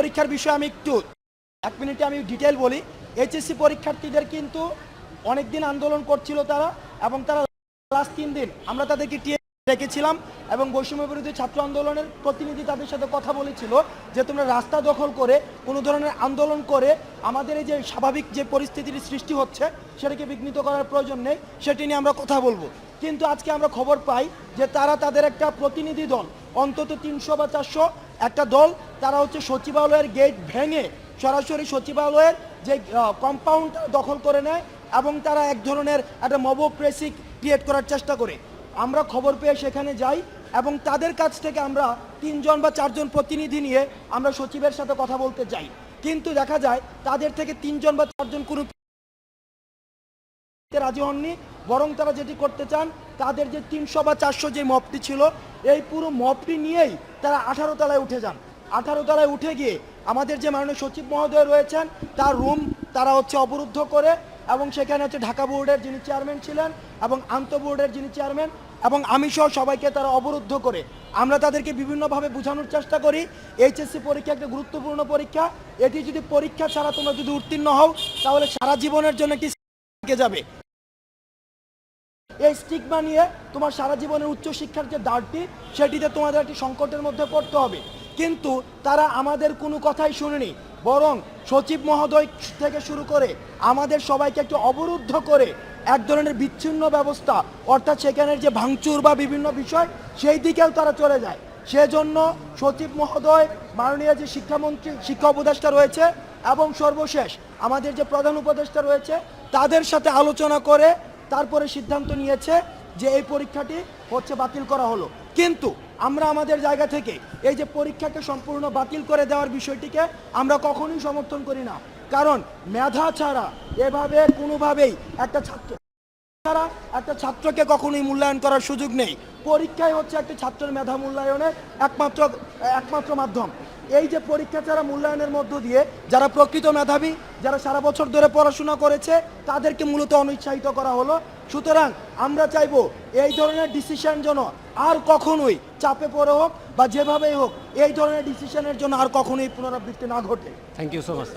পরীক্ষার বিষয়ে আমি একটু 1 মিনিটে আমি ডিটেল বলি। এইচএসসি পরীক্ষার্থীদের কিন্তু অনেক দিন আন্দোলন করছিল তারা, এবং তারা লাস্ট 3 দিন আমরা তাদেরকে রেখেছিলাম, এবং বৈষম্য বিরোধী ছাত্র আন্দোলনের প্রতিনিধি তাদের সাথে কথা বলেছিল যে তোমরা রাস্তা দখল করে কোনো ধরনের আন্দোলন করে আমাদের এই যে স্বাভাবিক যে পরিস্থিতির সৃষ্টি হচ্ছে সেটাকে বিঘ্নিত করার প্রয়োজন নেই, সেটি নিয়ে আমরা কথা বলবো। কিন্তু আজকে আমরা খবর পাই যে তারা তাদের একটা প্রতিনিধি দল, অন্তত 300 বা 400 একটা দল, তারা হচ্ছে সচিবালয়ের গেট ভেঙে সরাসরি সচিবালয়ের যে কম্পাউন্ড দখল করে নেয়, এবং তারা এক ধরনের একটা মব প্রেসিং ক্রিয়েট করার চেষ্টা করে। আমরা খবর পেয়ে সেখানে যাই, এবং তাদের কাছ থেকে আমরা 3 জন বা 4 জন প্রতিনিধি নিয়ে আমরা সচিবের সাথে কথা বলতে যাই। কিন্তু দেখা যায় তাদের থেকে 3 জন বা 4 জন কোনো রাজি হননি, বরং তারা যেটি করতে চান তাদের যে 300 বা 400 যে মবটি ছিল এই পুরো মবটি নিয়েই তারা 18 তলায় উঠে যান। 18 তলায় উঠে গিয়ে আমাদের যে মাননীয় সচিব মহোদয় রয়েছেন তার রুম তারা হচ্ছে অবরুদ্ধ করে, এবং সেখানে হচ্ছে ঢাকা বোর্ডের যিনি চেয়ারম্যান ছিলেন এবং আন্ত বোর্ডের যিনি চেয়ারম্যান এবং আমি সহ সবাইকে তারা অবরুদ্ধ করে। আমরা তাদেরকে বিভিন্নভাবে বোঝানোর চেষ্টা করি এইচএসসি পরীক্ষা একটা গুরুত্বপূর্ণ পরীক্ষা, এটি যদি পরীক্ষা ছাড়া তোমরা যদি উত্তীর্ণ হও তাহলে সারা জীবনের জন্য একটি থেকে যাবে। এই স্টিগমা নিয়ে তোমার সারা জীবনের উচ্চশিক্ষার যে দাঁড়টি সেটিতে তোমাদের একটি সংকটের মধ্যে পড়তে হবে। কিন্তু তারা আমাদের কোনো কথাই শুনেনি, বরং সচিব মহোদয় থেকে শুরু করে আমাদের সবাইকে একটু অবরুদ্ধ করে এক ধরনের বিচ্ছিন্ন ব্যবস্থা, অর্থাৎ সেখানের যে ভাঙচুর বা বিভিন্ন বিষয় সেই দিকেও তারা চলে যায়। সেজন্য সচিব মহোদয়, মাননীয় যে শিক্ষামন্ত্রী শিক্ষা উপদেষ্টা রয়েছে এবং সর্বশেষ আমাদের যে প্রধান উপদেষ্টা রয়েছে তাদের সাথে আলোচনা করে তারপরে সিদ্ধান্ত নিয়েছে যে এই পরীক্ষাটি হচ্ছে বাতিল করা হলো। কিন্তু আমরা আমাদের জায়গা থেকে এই যে পরীক্ষাকে সম্পূর্ণ বাতিল করে দেওয়ার বিষয়টিকে আমরা কখনোই সমর্থন করি না, কারণ মেধা ছাড়া এভাবে কোনোভাবেই একটা ছাত্রকে কখনোই মূল্যায়ন করার সুযোগ নেই। পরীক্ষাই হচ্ছে একটা ছাত্রের মেধা মূল্যায়নের একমাত্র মাধ্যম। এই যে পরীক্ষা ছাড়া মূল্যায়নের মধ্য দিয়ে যারা প্রকৃত মেধাবী, যারা সারা বছর ধরে পড়াশোনা করেছে তাদেরকে মূলত অনুৎসাহিত করা হলো। সুতরাং আমরা চাইবো এই ধরনের ডিসিশন যেন আর কখনোই চাপে পড়ে হোক বা যেভাবেই হোক এই ধরনের ডিসিশনের জন্য আর কখনোই পুনরাবৃত্তি না ঘটে। Thank you so much.